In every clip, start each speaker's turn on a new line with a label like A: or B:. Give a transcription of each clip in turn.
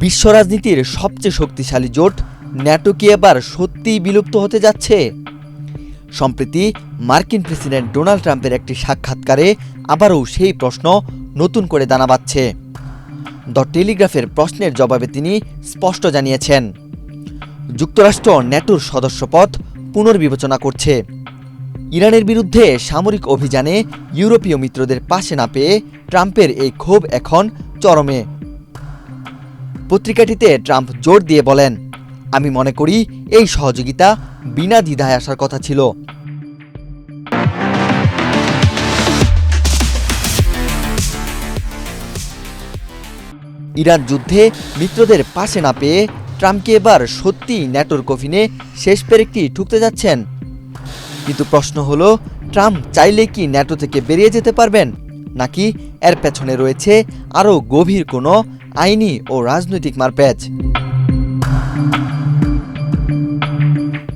A: বিশ্ব রাজনীতির সবচেয়ে শক্তিশালী জোট ন্যাটো কি এবার সত্যিই বিলুপ্ত হতে যাচ্ছে? সম্প্রতি মার্কিন প্রেসিডেন্ট ডোনাল্ড ট্রাম্পের একটি সাক্ষাৎকারে আবারও সেই প্রশ্ন নতুন করে দানা বাঁধছে। দ্য টেলিগ্রাফের প্রশ্নের জবাবে তিনি স্পষ্ট জানিয়েছেন, যুক্তরাষ্ট্র ন্যাটোর সদস্যপদ পুনর্বিবেচনা করছে। ইরানের বিরুদ্ধে সামরিক অভিযানে ইউরোপীয় মিত্রদের পাশে না পেয়ে ট্রাম্পের এই ক্ষোভ এখন চরমে। পত্রিকাটিতে ট্রাম্প জোর দিয়ে বলেন, আমি মনে করি এই সহযোগিতা বিনা দ্বিধায় আসার কথা ছিল। ইরান যুদ্ধে মিত্রদের পাশে না পেয়ে ট্রাম্পকে এবার সত্যিই ন্যাটোর কফিনে শেষ পেরেকটি ঠুকতে যাচ্ছেন। কিন্তু প্রশ্ন হলো, ট্রাম্প চাইলে কি ন্যাটো থেকে বেরিয়ে যেতে পারবেন, নাকি এর পেছনে রয়েছে আরও গভীর কোনো আইনি ও রাজনৈতিক মারপ্যাচ?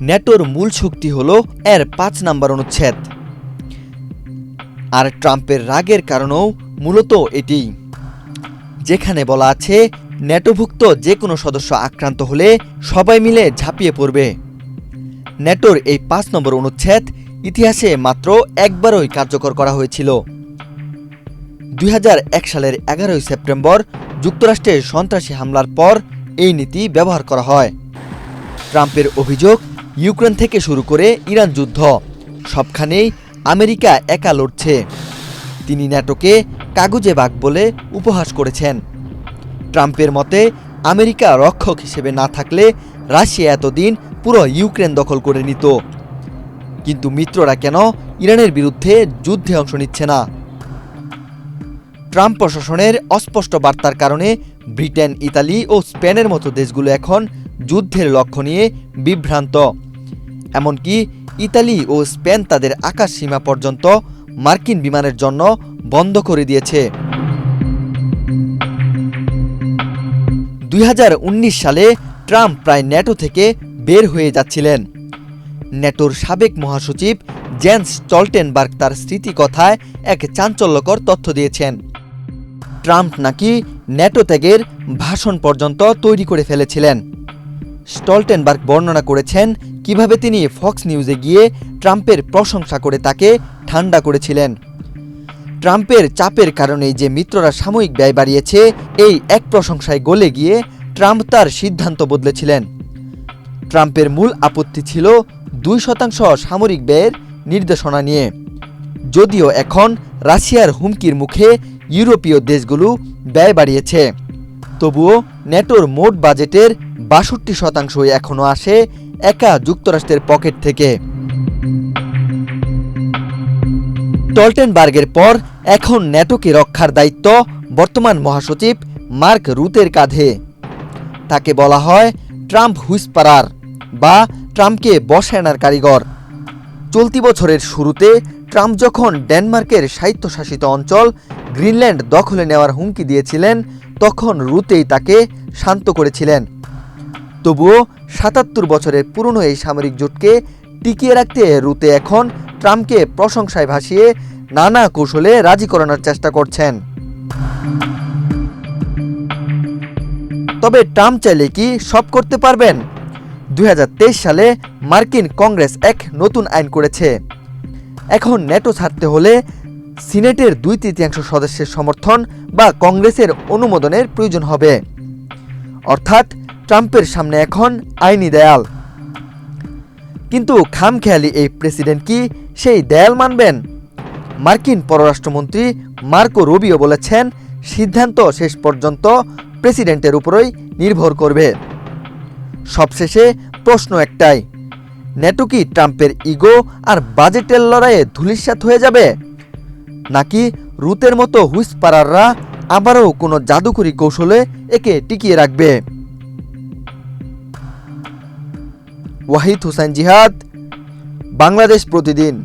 A: ন্যাটোর মূল শক্তি হল এর ৫ নম্বর অনুচ্ছেদ, আর ট্রাম্পের রাগের কারণও মূলত এটি, যেখানে বলা আছে ন্যাটোভুক্ত যে কোনো সদস্য আক্রান্ত হলে সবাই মিলে ঝাঁপিয়ে পড়বে। ন্যাটোর এই ৫ নম্বর অনুচ্ছেদ ইতিহাসে মাত্র একবারই কার্যকর করা হয়েছিল। ২০০১ সালের ১১ সেপ্টেম্বর যুক্তরাষ্ট্রের সন্ত্রাসী হামলার পর এই নীতি ব্যবহার করা হয়। ট্রাম্পের অভিযোগ, ইউক্রেন থেকে শুরু করে ইরান যুদ্ধ সবখানেই আমেরিকা একা লড়ছে। তিনি ন্যাটোকে কাগুজে বাঘ বলে উপহাস করেছেন। ট্রাম্পের মতে আমেরিকা রক্ষক হিসেবে না থাকলে রাশিয়া এতদিন পুরো ইউক্রেন দখল করে নিত। কিন্তু মিত্ররা কেন ইরানের বিরুদ্ধে যুদ্ধে অংশ নিচ্ছে না? ট্রাম্প প্রশাসনের অস্পষ্ট বার্তার কারণে ব্রিটেন, ইতালি ও স্পেনের মতো দেশগুলো এখন যুদ্ধের লক্ষ্য নিয়ে বিভ্রান্ত। এমনকি ইতালি ও স্পেন তাদের আকাশ সীমা পর্যন্ত মার্কিন বিমানের জন্য বন্ধ করে দিয়েছে। ২০১৯ সালে ট্রাম্প প্রায় ন্যাটো থেকে বের হয়ে যাচ্ছিলেন। ন্যাটোর সাবেক মহাসচিব জেন্স স্টলটেনবার্গ তার স্মৃতিকথায় এক চাঞ্চল্যকর তথ্য দিয়েছেন। ট্রাম্প নাকি ন্যাটো ত্যাগের ভাষণ পর্যন্ত তৈরি করে ফেলেছিলেন। স্টলটেনবার্গ বর্ণনা করেছেন কিভাবে তিনি ফক্স নিউজে গিয়ে ট্রাম্পের প্রশংসা করে তাকে ঠান্ডা করেছিলেন। ট্রাম্পের চাপের কারণেই যে মিত্ররা সাময়িক ব্যয় বাড়িয়েছে, এই এক প্রশংসায় গলে গিয়ে ট্রাম্প তার সিদ্ধান্ত বদলেছিলেন। ট্রাম্পের মূল আপত্তি ছিল 2% সামরিক ব্যয়ের নির্দেশনা নিয়ে। যদিও এখন রাশিয়ার হুমকির মুখে ইউরোপীয় দেশগুলো ব্যয় বাড়িয়েছে, তবুও ন্যাটোর মোট বাজেটের ৬২% এখনও আসে একা যুক্তরাষ্ট্রের পকেট থেকে। স্টলটেনবার্গের পর এখন ন্যাটোকে রক্ষার দায়িত্ব বর্তমান মহাসচিব মার্ক রুতের কাঁধে। তাকে বলা হয় ট্রাম্প হুইসপারার বা ট্রাম্পকে বশে আনার কারিগর। চলতি বছরের শুরুতে ট্রাম্প যখন ডেনমার্কের স্বায়ত্তশাসিত অঞ্চল গ্রিনল্যান্ড দখলে নেওয়ার হুমকি দিয়েছিলেন, তখন রুতেই তাকে শান্ত করেছিলেন। তবুও ৭৭ বছরের পুরনো এই সামরিক জোটকে টিকিয়ে রাখতে রুতে এখন ট্রাম্পকে প্রশংসায় ভাসিয়ে নানা কৌশলে রাজি করানোর চেষ্টা করছেন। তবে ট্রাম্প চাইলে কি সব করতে পারবেন? ২০২৩ সালে মার্কিন কংগ্রেস এক নতুন আইন করেছে। এখন ন্যাটো ছাড়তে হলে সিনেটের ২/৩ সদস্যের সমর্থন বা কংগ্রেসের অনুমোদনের প্রয়োজন হবে। অর্থাৎ ট্রাম্পের সামনে এখন আইনি দেয়াল। কিন্তু খামখেয়ালি এই প্রেসিডেন্ট কি সেই দেয়াল মানবেন? মার্কিন পররাষ্ট্রমন্ত্রী মার্কো রুবিও বলেছেন, সিদ্ধান্ত শেষ পর্যন্ত প্রেসিডেন্টের উপরই নির্ভর করবে। সবশেষে প্রশ্ন একটাই, ন্যাটো কি ট্রাম্পের ইগো আর বাজেটের লড়াইয়ে ধূলিসাৎ হয়ে যাবে, নাকি রুতের মতো হুইসপারাররা আবারও কোনো জাদুকরি কৌশলে একে টিকিয়ে রাখবে? ওয়াহিদ হোসেন জিহাদ, বাংলাদেশ প্রতিদিন।